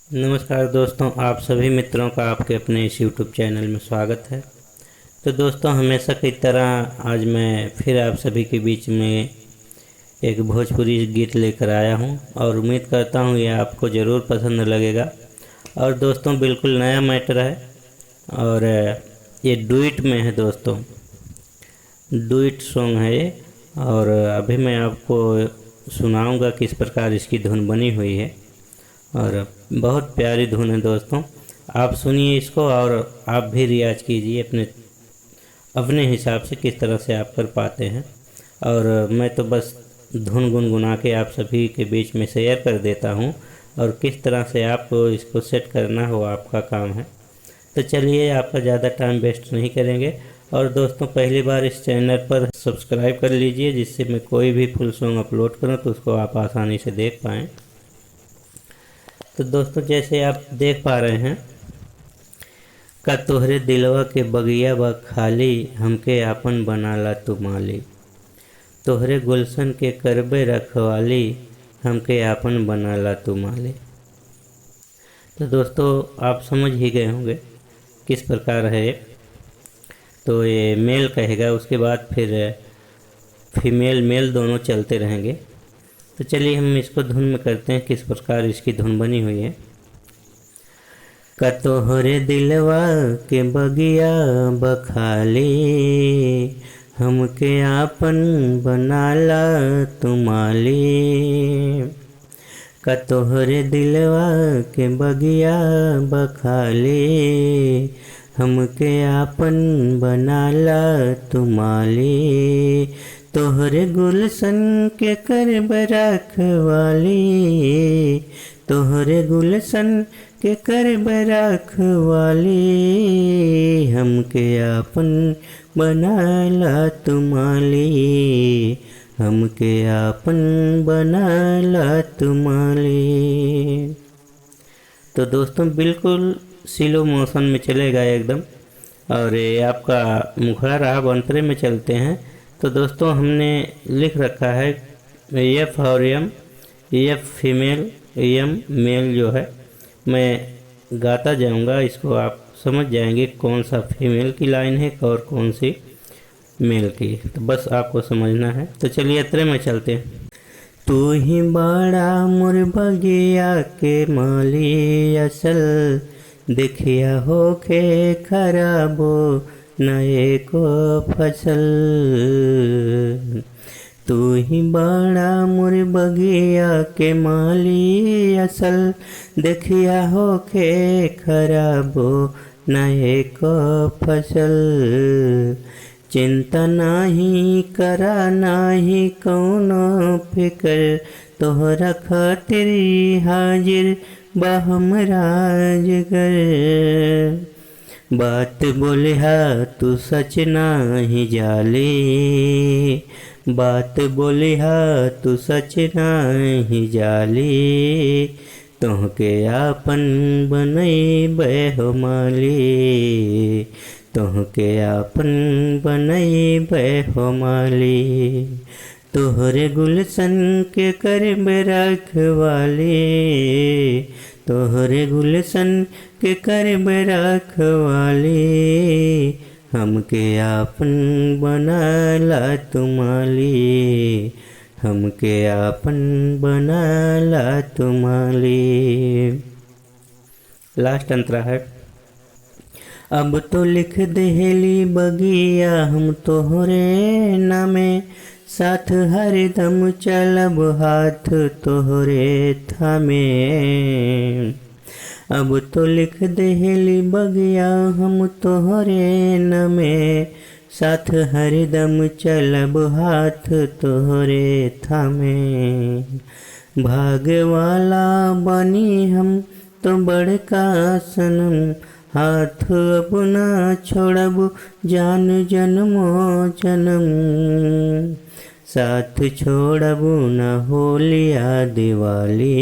नमस्कार दोस्तों, आप सभी मित्रों का आपके अपने इस YouTube चैनल में स्वागत है। तो दोस्तों, हमेशा की तरह आज मैं फिर आप सभी के बीच में एक भोजपुरी गीत लेकर आया हूं और उम्मीद करता हूं ये आपको ज़रूर पसंद लगेगा। और दोस्तों, बिल्कुल नया मैटर है और ये डुइट में है दोस्तों, डुइट सॉन्ग है ये। और अभी मैं आपको सुनाऊंगा किस प्रकार इसकी धुन बनी हुई है और बहुत प्यारी धुन है दोस्तों। आप सुनिए इसको और आप भी रियाज कीजिए अपने अपने हिसाब से किस तरह से आप कर पाते हैं। और मैं तो बस धुन गुनगुना के आप सभी के बीच में शेयर कर देता हूं और किस तरह से आपको इसको सेट करना हो आपका काम है। तो चलिए, आपका ज़्यादा टाइम वेस्ट नहीं करेंगे। और दोस्तों, पहली बार इस चैनल पर सब्सक्राइब कर लीजिए जिससे मैं कोई भी फुल सॉन्ग अपलोड करूं तो उसको आप आसानी से देख पाएँ। तो दोस्तों, जैसे आप देख पा रहे हैं, का तोहरे दिलवा के बगिया बा खाली, हमके आपन बनाला तू माली। तोहरे गुलशन के करबे रखवाली, हमके आपन बनाला तू माली। तो दोस्तों, आप समझ ही गए होंगे किस प्रकार है। तो ये मेल कहेगा, उसके बाद फिर फीमेल मेल दोनों चलते रहेंगे। तो चलिए हम इसको धुन में करते हैं किस प्रकार इसकी धुन बनी हुई है। का तोहरे दिलवा के बगिया बखाली, हमके आपन बनाला तुमाली। का तोहरे दिलवा के बगिया बखाली, हमके आपन बनाला तुमाली। तोहरे गुलशन के करब रखवाली, तोहरे गुलशन के करब रखवाली, हमके आपन बनाला तुमाली, हमके आपन बनाला तुमाली। तो दोस्तों, बिल्कुल स्लो मोशन में चलेगा एकदम। और ये आपका मुखड़ा राग अंतरे में चलते हैं। तो दोस्तों, हमने लिख रखा है एफ और M, F female, M male जो है। मैं गाता जाऊंगा, इसको आप समझ जाएंगे कौन सा फीमेल की लाइन है और कौन सी मेल की। तो बस आपको समझना है। तो चलिए अतरे में चलते हैं। तू ही बड़ा मोर बगिया के माली, असल देखिया होके खराबो नए को फसल। तू ही बड़ा मोर बगिया के माली, असल देखिया होके खराबो नए को फसल। चिंता नाही करा नाही कौनो फिकर, तोहरा खातिर हाजिर बा हमरा जिगर। बात बोलिहा तू सच नाही जाली, बात बोलिहा तू सच नाही जाली। तोहके आपन बनैबे हो माली, तोहके आपन बनैबे हो माली। तोहरे गुलशन के करबे रखवाली, तोहरे गुलशन के करबे रखवाली, हमके आपन बनाला तुमाली, हमके आपन बनाला तुमाली। लास्ट अंतरा है। अब तो लिख देहली बगिया हम तोहरे नामे, साथ हरदम चलब हाथ तोहरे थामे। अब तो लिख देहली बगिया हम तोहरे नामे, साथ हरदम चलब हाथ तोहरे थामे। भाग वाला बनी हम तो बड़का सनम, हाथ अपना छोड़ब जान जन्मो जन्म। साथ छोड़ब न होलिया दिवाली,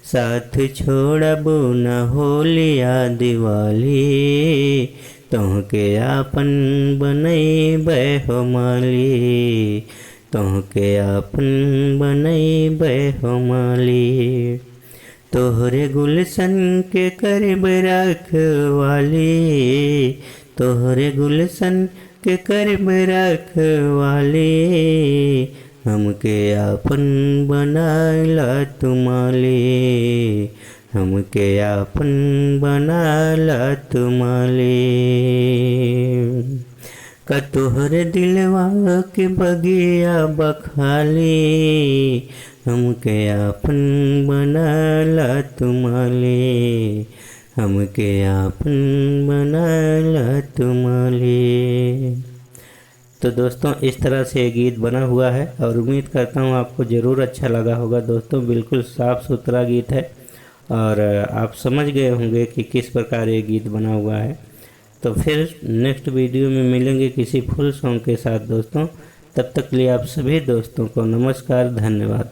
साथ छोड़ब न होलिया दिवाली। तोहके आपन बनैबे हो माली, तोहके आपन बनैबे हो माली। तोहरे गुलशन के करब रखवाली, तोहरे गुलशन के करब रखवाली, हमके आपन बनाला तुमाली, हमके आपन बनाला तुमाली। का तोहरे दिलवा के बगिया बखाली, हमके आपन बनाला तुमाली, हमके आपन बनाला तुमाली। तो दोस्तों इस तरह से ये गीत बना हुआ है और उम्मीद करता हूँ आपको ज़रूर अच्छा लगा होगा। दोस्तों बिल्कुल साफ़ सुथरा गीत है और आप समझ गए होंगे कि किस प्रकार ये गीत बना हुआ है। तो फिर नेक्स्ट वीडियो में मिलेंगे किसी फुल सॉन्ग के साथ दोस्तों। तब तक के लिए आप सभी दोस्तों को नमस्कार, धन्यवाद।